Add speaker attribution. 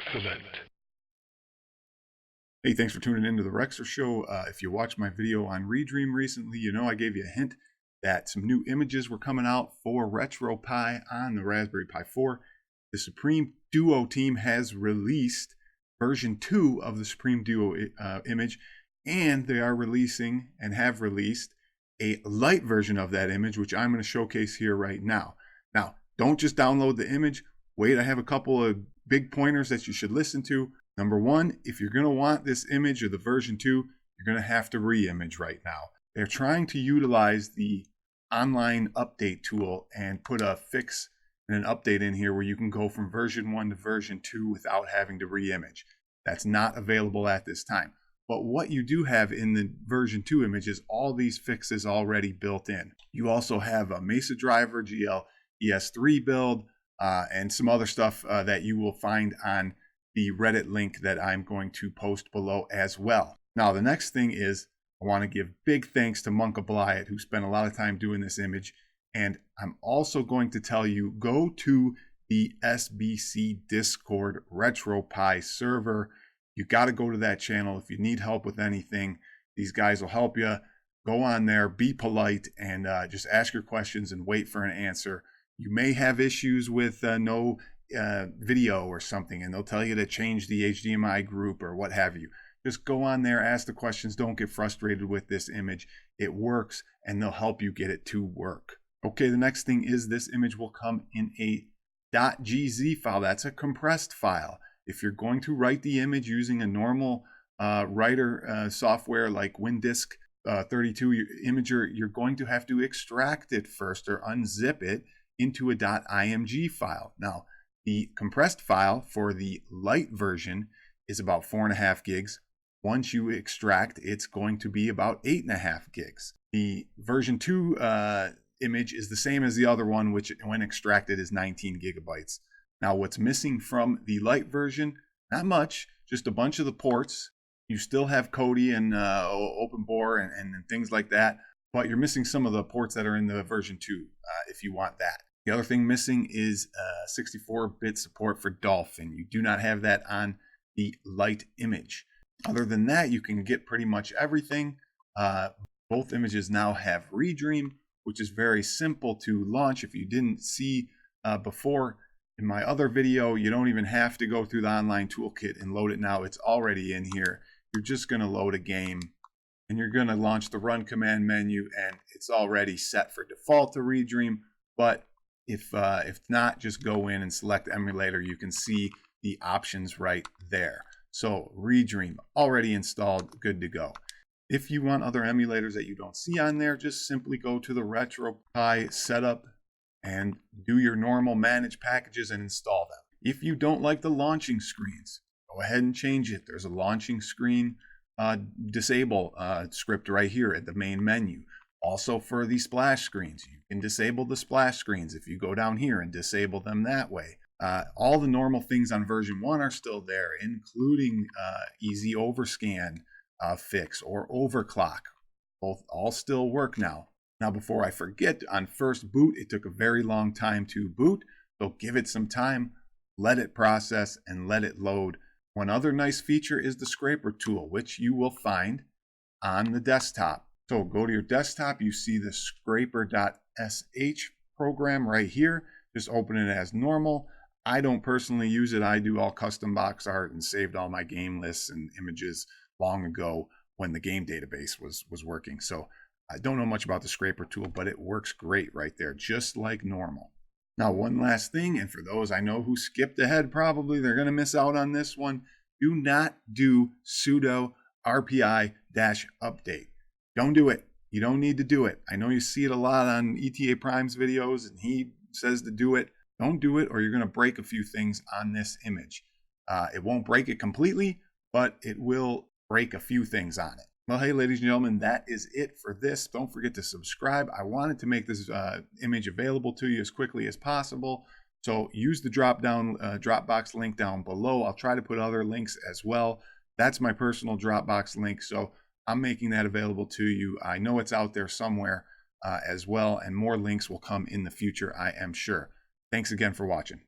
Speaker 1: Excellent.
Speaker 2: Hey, thanks for tuning into the Rexer Show. If you watched my video on Redream recently, you know I gave you a hint that some new images were coming out for RetroPie on the Raspberry Pi 4. The Supreme Duo team has released version 2 of the Supreme Duo image, and they are releasing and have released a Lite version of that image, which I'm going to showcase here right now. Now, don't just download the image. Wait, I have a couple of big pointers that you should listen to. Number one, if you're going to want this image or the version 2, you're going to have to re-image right now. They're trying to utilize the online update tool and put a fix and an update in here where you can go from version 1 to version 2 without having to re-image. That's not available at this time. But what you do have in the version 2 image is all these fixes already built in. You also have a Mesa driver, GLES3 build, and some other stuff that you will find on the Reddit link that I'm going to post below as well. Now, the next thing is I want to give big thanks to monkapie.reloaded, who spent a lot of time doing this image. And I'm also going to tell you, go to the SBC Discord RetroPie server. You got to go to that channel if you need help with anything. These guys will help you. Go on there, be polite, and just ask your questions and wait for an answer. You may have issues with no video or something, and they'll tell you to change the HDMI group or what have you. Just go on there, ask the questions. Don't get frustrated with this image. It works, and they'll help you get it to work. Okay, the next thing is this image will come in a .gz file. That's a compressed file. If you're going to write the image using a normal writer software like WinDisk 32 Imager, you're going to have to extract it first or unzip it into a .img file. Now, the compressed file for the Lite version is about 4.5 gigs. Once you extract, it's going to be about 8.5 gigs. The version 2 image is the same as the other one, which when extracted is 19 gigabytes. Now, what's missing from the Lite version? Not much, just a bunch of the ports. You still have Kodi and OpenBore and things like that, but you're missing some of the ports that are in the version 2 if you want that. The other thing missing is 64-bit support for Dolphin. You do not have that on the Lite image. Other than that, you can get pretty much everything. Both images now have Redream, which is very simple to launch. If you didn't see before in my other video, you don't even have to go through the online toolkit and load it now. It's already in here. You're just going to load a game, and you're going to launch the run command menu, and it's already set for default to Redream. But if not, just go in and select emulator. You can see the options right there. So Redream already installed, good to go. If you want other emulators that you don't see on there, just simply go to the RetroPie setup and do your normal manage packages and install them. If you don't like the launching screens, go ahead and change it. There's a launching screen disable script right here at the main menu. Also for the splash screens, you can disable the splash screens if you go down here and disable them that way. All the normal things on version 1 are still there, including easy overscan fix or overclock. Both all still work now. Now, before I forget, on first boot, it took a very long time to boot, so give it some time, let it process, and let it load. One other nice feature is the scraper tool, which you will find on the desktop. So go to your desktop, you see the scraper.sh program right here. Just open it as normal. I don't personally use it. I do all custom box art and saved all my game lists and images long ago when the game database was working. So I don't know much about the scraper tool, but it works great right there, just like normal. Now, one last thing, and for those I know who skipped ahead, probably they're going to miss out on this one. Do not do sudo RPi-update. Don't do it. You don't need to do it. I know you see it a lot on ETA Prime's videos, and he says to do it. Don't do it, or you're going to break a few things on this image. It won't break it completely, but it will break a few things on it. Well, hey, ladies and gentlemen, that is it for this. Don't forget to subscribe. I wanted to make this image available to you as quickly as possible. So use the Dropbox link down below. I'll try to put other links as well. That's my personal Dropbox link. So I'm making that available to you. I know it's out there somewhere as well, and more links will come in the future, I am sure. Thanks again for watching.